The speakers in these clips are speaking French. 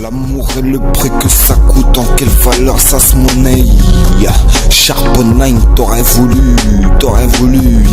L'amour et le prix que ça coûte, en quelle valeur ça se monnaie. Charbonne, t'aurais voulu.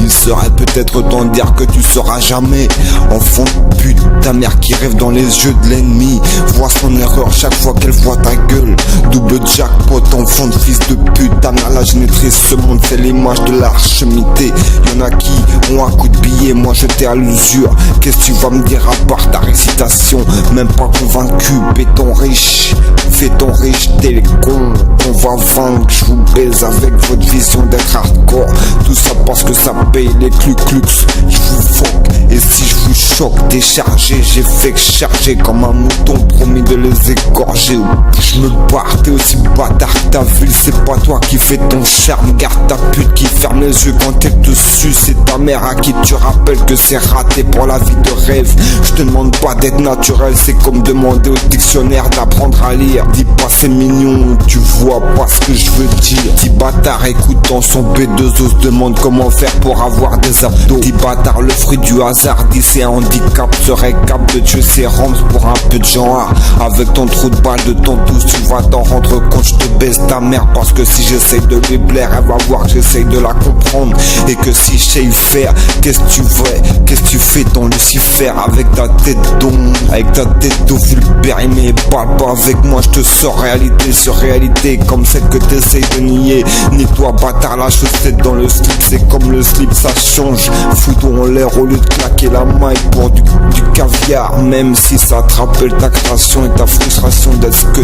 Il serait peut-être temps de dire que tu seras jamais enfant de pute. Ta mère qui rêve dans les yeux de l'ennemi voit son erreur chaque fois qu'elle voit ta gueule. Double jackpot, enfant de fils de pute. Ta mère la génétrice, ce monde c'est l'image de l'archimité. Y'en a qui ont un coup de billet, moi j'étais à l'usure. Qu'est-ce que tu vas me dire à part ta récitation? Même pas convaincu, béton riche. Fais ton riche, t'es les cons. On va vaincre, je vous baise avec votre vision d'être hardcore. Tout ça parce que ça paye les cluclux. Je vous fuck, et si je vous choque, déchargé, j'ai fait que charger comme un mouton, promis de les égorger. Je me barre, t'es aussi bâtard que ta ville, c'est pas toi qui fais ton charme. Garde ta pute qui ferme les yeux quand elle te suce. C'est ta mère à qui tu rappelles que c'est raté pour la vie de rêve. Je te demande pas d'être naturel, c'est comme demander au dictionnaire d'apprendre à lire. Dis pas c'est mignon, tu vois pas ce que je veux dire. Dis bâtard écoutant son B2O se demande comment faire pour avoir des abdos. Dis bâtard le fruit du hasard, dis c'est un handicap. Serait cap de tuer ses rams pour un peu de genre. Avec ton trou de balle de ton douce, tu vas t'en rendre compte, je te baisse ta mère. Parce que si j'essaye de lui plaire, elle va voir que j'essaye de la comprendre. Et que si je sais y faire, qu'est-ce que tu veux, qu'est-ce que tu fais ton Lucifer? Avec ta tête d'ombre, avec ta tête d'eau vulgaire. Mais parle pas avec moi, je te sors réalité sur réalité, comme celle que t'essayes de nier. Nique-toi bâtard, la chaussette dans le slip, c'est comme le slip, ça change. Fous-toi en l'air au lieu de claquer la maille pour du caviar. Même si ça te rappelle ta création et ta frustration d'être ce que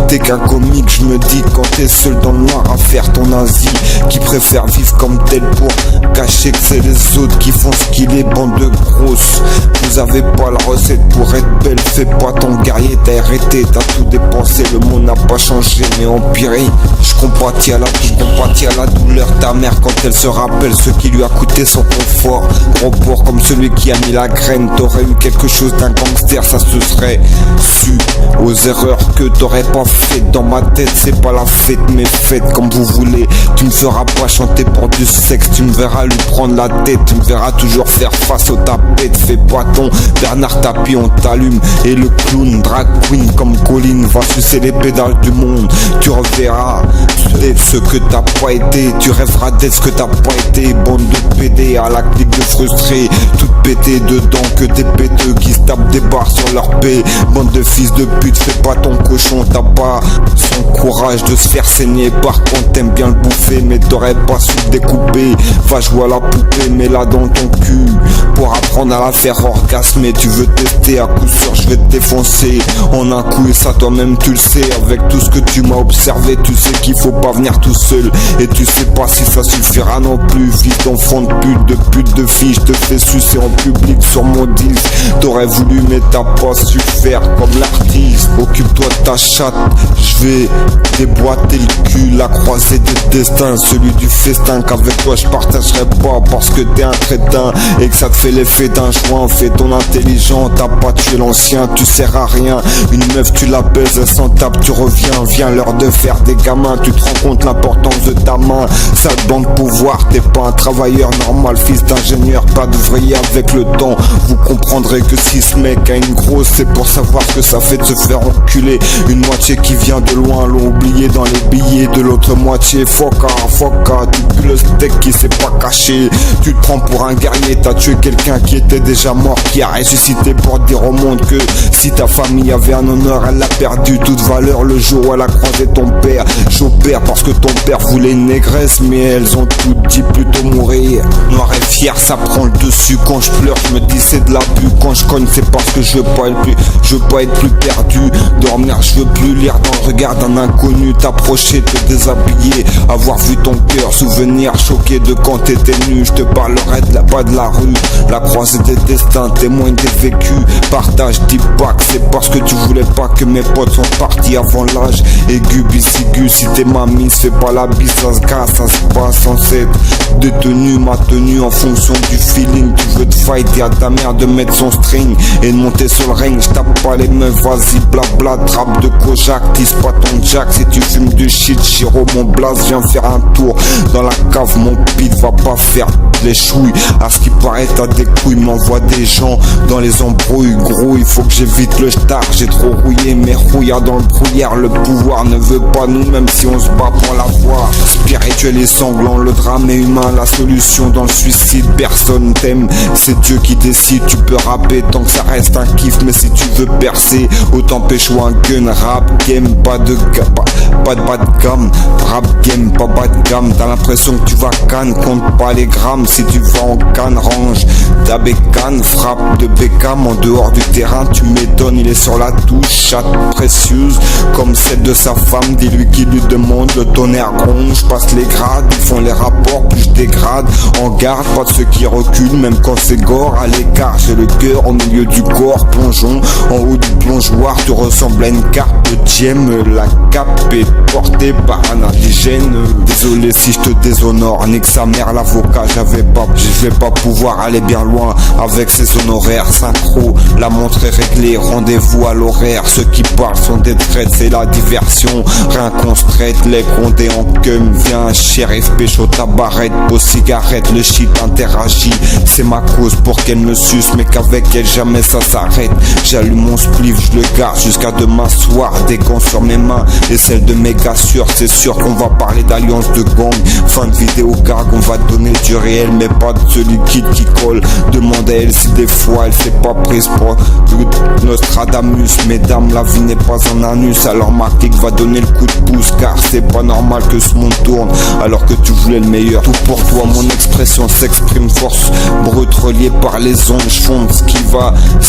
t'es qu'un comique. Je me dis quand t'es seul dans le noir à faire ton Asie, qui préfère vivre comme tel pour cacher que c'est les autres qui font ce qu'il est, bande de grosses. Vous avez pas la recette pour être belle, fais pas ton guerrier, t'as arrêté, t'as tout dépensé, le monde n'a pas changé mais empiré. Je compatis à la douleur ta mère quand elle se rappelle ce qui lui a coûté son confort. Gros porc comme celui qui a mis la graine, t'aurais eu quelque chose d'un gangster, ça se serait su. Aux erreurs que t'aurais pas faites dans ma tête, c'est pas la fête mais faites comme vous voulez. Tu ne feras pas chanter pour du sexe, tu me verras lui prendre la tête, tu me verras toujours faire face au tapette. Fais pas ton Bernard Tapie, on t'allume. Et le clown, drag queen comme Colline, va sucer les pédales du monde. Tu reverras d'être ce que t'as pas été, tu rêveras d'être ce que t'as pas été. Bande de PD à la clique de frustrés, toutes pétées dedans que des péteux qui se tapent des barres sur leur paix. Bande de fils de pute, fais pas ton cochon, t'as pas son courage de se faire saigner. Par contre t'aimes bien le bouffer mais t'aurais pas su le découper. Va jouer à la poupée, mets-la dans ton cul pour apprendre à la faire orgasmer. Tu veux tester, à coup sûr je vais te défoncer en un coup et ça toi-même tu le sais. Avec tout ce que tu m'as observé, tu sais qu'il faut pas venir tout seul. Et tu sais pas si ça suffira non plus. Fils d'enfant de pute de fille, je te fais sucer en public sur mon disque. T'aurais voulu mais t'as pas su faire comme l'artiste. Occupe-toi de ta chatte, je vais déboîter le cul. La croisée des destins, celui du festin qu'avec toi je partagerai pas parce que t'es un crétin et que ça te fait l'effet d'un joint. Fais ton intelligent, t'as pas tué l'ancien, tu sers à rien. Une meuf tu la baises, elle s'en tape, tu reviens. Viens l'heure de faire des gamins, tu te rends compte l'importance de ta main. Sale banque pouvoir, t'es pas un travailleur normal, fils d'ingénieur, pas d'ouvrier. Avec le temps, vous comprendrez que si ce mec a une grosse, c'est pour savoir ce que ça fait de se faire enculer. Une moitié qui vient de loin, l'ont oublié dans les billets de l'autre moitié. Foca, tu pues le steak qui s'est pas caché. Tu te prends pour un guerrier, t'as tué quelqu'un qui était déjà mort, qui a ressuscité pour dire au monde que si ta famille avait un honneur, elle a perdu toute valeur le jour où elle a croisé ton père. J'opère parce que ton père voulait une négresse, mais elles ont toutes dit plutôt mourir. Noir et fier, ça prend le dessus. Quand je pleure, je me dis c'est de l'abus. Quand je cogne, c'est parce que je veux pas être plus perdu. Dormir, je veux plus lire dans le regard d'un inconnu. T'approcher, te déshabiller, avoir vu ton cœur, souvenir choqué de quand t'étais nu. Je te parlerai de là-bas de la rue, la croisée des destins, témoin des vécus. Partage, dis pas que c'est parce que tu voulais pas que mes potes sont partis avant l'âge aigu, bisigu. Si t'es ma mise, fais pas la bise, ça se casse, ça se passe sans être détenu, ma tenue en fonction du feeling. Tu veux te fight et à ta mère de mettre son string et de monter sur le ring. J'tape pas les meufs, vas-y blabla, trappe de Kojak, tisse pas ton jack. Si tu fumes du shit, Chiro mon blaze, viens faire un tour dans la cave, mon pit va pas faire je les chouille. À ce qui paraît t'as des couilles, m'envoie des gens dans les embrouilles. Gros il faut que j'évite le star, j'ai trop rouillé mes rouillards dans le brouillard. Le pouvoir ne veut pas nous, même si on se bat pour l'avoir. Spirituel et sanglant, le drame est humain, la solution dans le suicide. Personne t'aime, c'est Dieu qui décide. Tu peux rapper tant que ça reste un kiff, mais si tu veux percer, autant pécho un gun. Rap game, pas de bas de gamme. Rap game, pas bas de gamme. T'as l'impression que tu vas canne, compte pas les grammes. Si tu vas en canne, range ta bécane. Frappe de Beckham en dehors du terrain, tu m'étonnes, il est sur la touche. Chatte précieuse comme celle de sa femme, dis-lui qui lui demande. Le tonnerre gronde, je passe les grades, ils font les rapports, puis je dégrade. En garde, pas de ceux qui reculent, même quand c'est gore. À l'écart, j'ai le cœur au milieu du corps. Plongeons en haut du plongeoir, tu ressembles à une carte de Diem. La cape est portée par un indigène. Désolé si je te déshonore, nique sa mère l'avocat. Je vais pas pouvoir aller bien loin avec ces honoraires. Synchro, la montre est réglée, rendez-vous à l'horaire. Ceux qui parlent sont des traites, c'est la diversion. Rien qu'on se traite, les condés en cum. Viens shérif, pécho ta barrette, pose cigarette, le shit interagit. C'est ma cause pour qu'elle me suce, mais qu'avec elle jamais ça s'arrête. J'allume mon spliff, je le garde jusqu'à demain soir. Des gants sur mes mains et celles de mes gars sûrs. C'est sûr qu'on va parler d'alliance de gang. Fin de vidéo gag, on va donner du réel, mais pas de ce liquide qui colle. Demande à elle si des fois elle s'est pas prise pour Nostradamus. Mesdames, la vie n'est pas un anus, alors ma clique va donner le coup de pouce. Car c'est pas normal que ce monde tourne alors que tu voulais le meilleur. Tout pour toi, mon expression s'exprime, force brute reliée par les ondes. Je fonde ce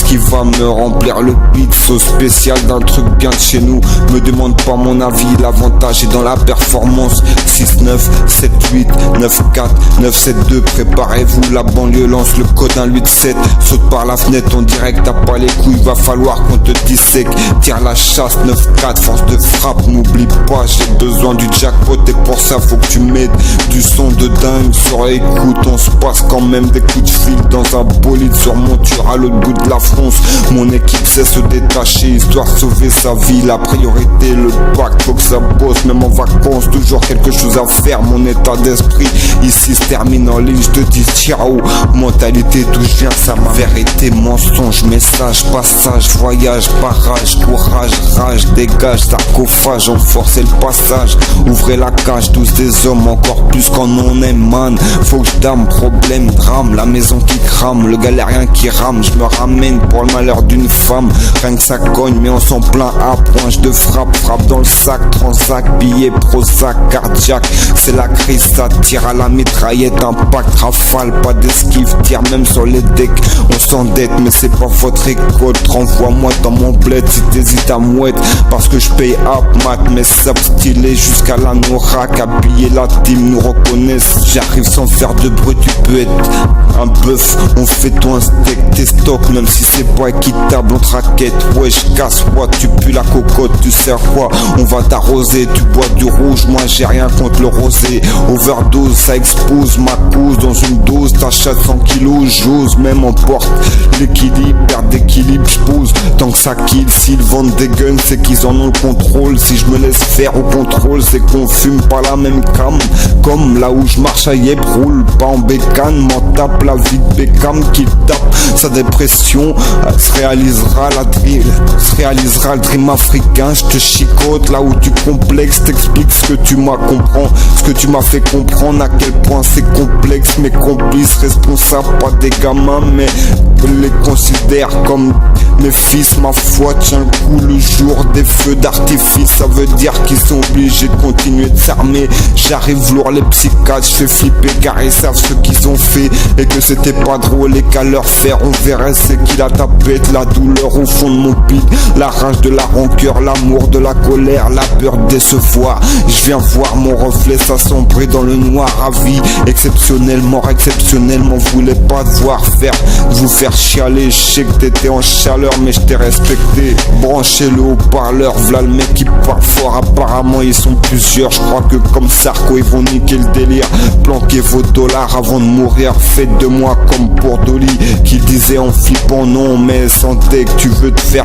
qui va me remplir le beat. Sauce spéciale d'un truc bien de chez nous. Me demande pas mon avis, l'avantage est dans la performance. 6, 9, 7, 8, 9, 4, 9, 7, 2. Préparez-vous, la banlieue lance le code 1, 8, 7. Saute par la fenêtre en direct, t'as pas les couilles, va falloir qu'on te dissèque. Tire la chasse, 9, 4, force de frappe. N'oublie pas, j'ai besoin du jackpot et pour ça faut que tu m'aides. Du son de dingue sur écoute, on se passe quand même des coups de fil dans un bolide sur monture à l'autre bout de la France. Mon équipe sait se détacher, histoire de sauver sa vie. La priorité, le pacte, faut que ça bosse, même en vacances, toujours quelque chose à faire. Mon état d'esprit ici se termine en ligne, je te dis ciao. Mentalité d'où je viens, ça m'a vérité, mensonge, message, passage, voyage, barrage, courage, rage, dégage, sarcophage, enforcer le passage, ouvrez la cage, tous des hommes, encore plus quand on aime, man. Faut que je dame, problème, drame, la maison qui crame, le galérien qui rame, je me ramène pour le malheur d'une femme. Rien que ça cogne, mais on s'en plaint à point de frappe, frappe dans le sac, transac, billet, Prozac, cardiaque. C'est la crise, ça tire à la mitraillette, impact, rafale, pas d'esquive, tire même sur les decks. On s'endette, mais c'est pas votre école. Renvoie-moi dans mon bled si t'hésites à mouette, parce que je paye up, mat, mes saps stylés jusqu'à la norac. Habiller la team, nous reconnaissent. J'arrive sans faire de bruit, tu peux être un bœuf. On fait toi un steak, tes stocks, même si c'est pas équitable, on te raquette. Ouais, je casse, quoi, tu pues la cocotte, tu sais quoi, on va t'arroser. Tu bois du rouge, moi j'ai rien contre le rosé. Overdose, ça expose ma cause dans une dose. T'achètes 100 kilos, j'ose même emporte l'équilibre, perte d'équilibre, j'pose. Tant que ça kill, s'ils vendent des guns, c'est qu'ils en ont le contrôle. Si je me laisse faire au contrôle, c'est qu'on fume pas la même cam. Comme là où je marche à Yep, roule pas en bécane, m'en tape la vie de Beckham qui tape sa dépression. Se réalisera le dream africain. Je te chicote là où tu complexes, t'expliques ce que tu m'as compris, ce que tu m'as fait comprendre, à quel point c'est complexe. Mes complices responsables, pas des gamins, mais je les considère comme mes fils. Ma foi tient le coup le jour des feux d'artifice, ça veut dire qu'ils sont obligés de continuer de s'armer. J'arrive lourd les psychiatres, je fais flipper car ils savent ce qu'ils ont fait et que c'était pas drôle et qu'à leur faire on verrait c'est qu'il a tapé la douleur au fond de mon pit, la rage de la rancœur, l'amour de la colère, la peur de décevoir. Je viens voir mon reflet s'assombrer dans le noir à vie. Exceptionnellement, voulais pas vous faire chialer. Je sais que t'étais en chaleur mais je t'ai respecté. Branchez le haut-parleur, v'là le mec qui parle fort. Apparemment ils sont plusieurs, je crois que comme Sarko ils vont niquer le délire. Planquez vos dollars avant de mourir, faites de moi comme pour Dolly qui disait en flippant non mais sans deck tu veux te faire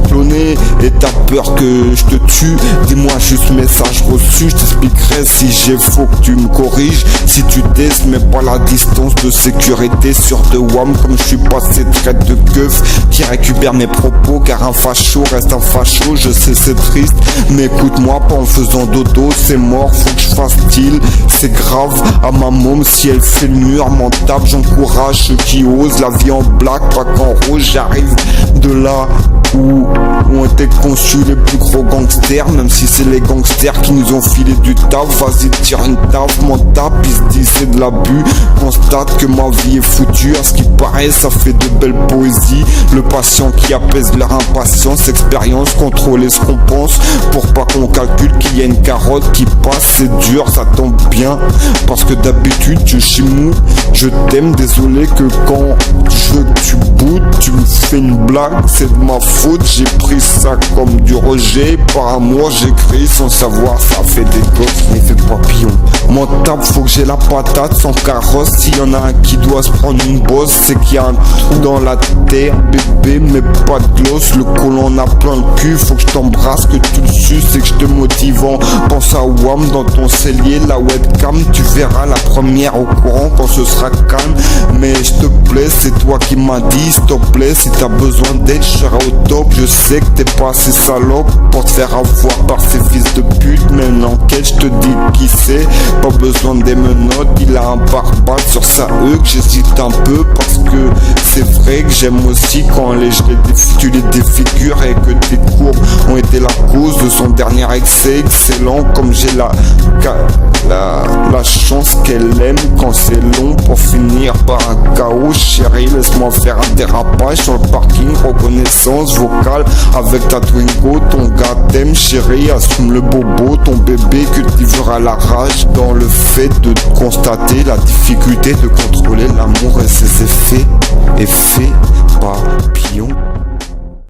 cloner et t'as peur que je te tue. Dis-moi juste message reçu, je t'expliquerai si j'ai faux que tu me corriges. Si tu je mets pas la distance de sécurité sur de WAM. Comme je suis passé traite de keuf qui récupère mes propos, car un facho reste un facho. Je sais c'est triste, mais écoute-moi pas en faisant dodo, c'est mort, faut que je fasse style. C'est grave, à ma môme si elle fait le mur, m'en tape, j'encourage ceux qui osent. La vie en black, pas qu'en rose, j'arrive de là où ont été conçus les plus gros gangsters. Même si c'est les gangsters qui nous ont filé du taf, vas-y tire une taf, m'en tape, ils se disent c'est de l'abus. Constate que ma vie est foutue, à ce qui paraît ça fait de belles poésies. Le patient qui apaise leur impatience, expérience, contrôler ce qu'on pense, pour pas qu'on calcule qu'il y a une carotte qui passe. C'est dur, ça tombe bien, parce que d'habitude je suis mou. Je t'aime, désolé que quand je veux que tu boudes, tu me fais une blague, c'est de ma faute. J'ai pris ça comme du rejet, par amour j'écris sans savoir, ça fait des gosses, mais fait papillon. Mon tape, faut que j'ai la patate sans carrosse. S'il y en a un qui doit se prendre une bosse, c'est qu'il y a un trou dans la terre, bébé, mais pas de gloss. Le colon a plein le cul, faut que je t'embrasse, que tu le suces et que je te motive. Pense à WAM dans ton cellier, la webcam, tu verras la première au courant quand ce sera calme. Mais je te plais, c'est toi qui m'as dit, s'il te plaît, si t'as besoin d'aide, je serai au top. Je sais que t'es pas assez salope pour te faire avoir par ces fils de pute, mais l'enquête, je te dis qui c'est, pas besoin des menottes. Il a un pare-balles sur sa que j'hésite un peu, parce que c'est vrai que j'aime aussi quand tu les défigures et que tes courbes ont été la cause de son dernier excès. Excellent, comme j'ai la chance qu'elle aime quand c'est long pour finir par un chaos. Chérie, laisse-moi faire un dérapage sur le parking, reconnaissance vocale avec ta Twingo. Ton gars t'aime, chérie, assume le bobo. Ton bébé cultivera la rage dans le fait de constater la difficulté de contrôler l'amour et ses effets. Effet papillon.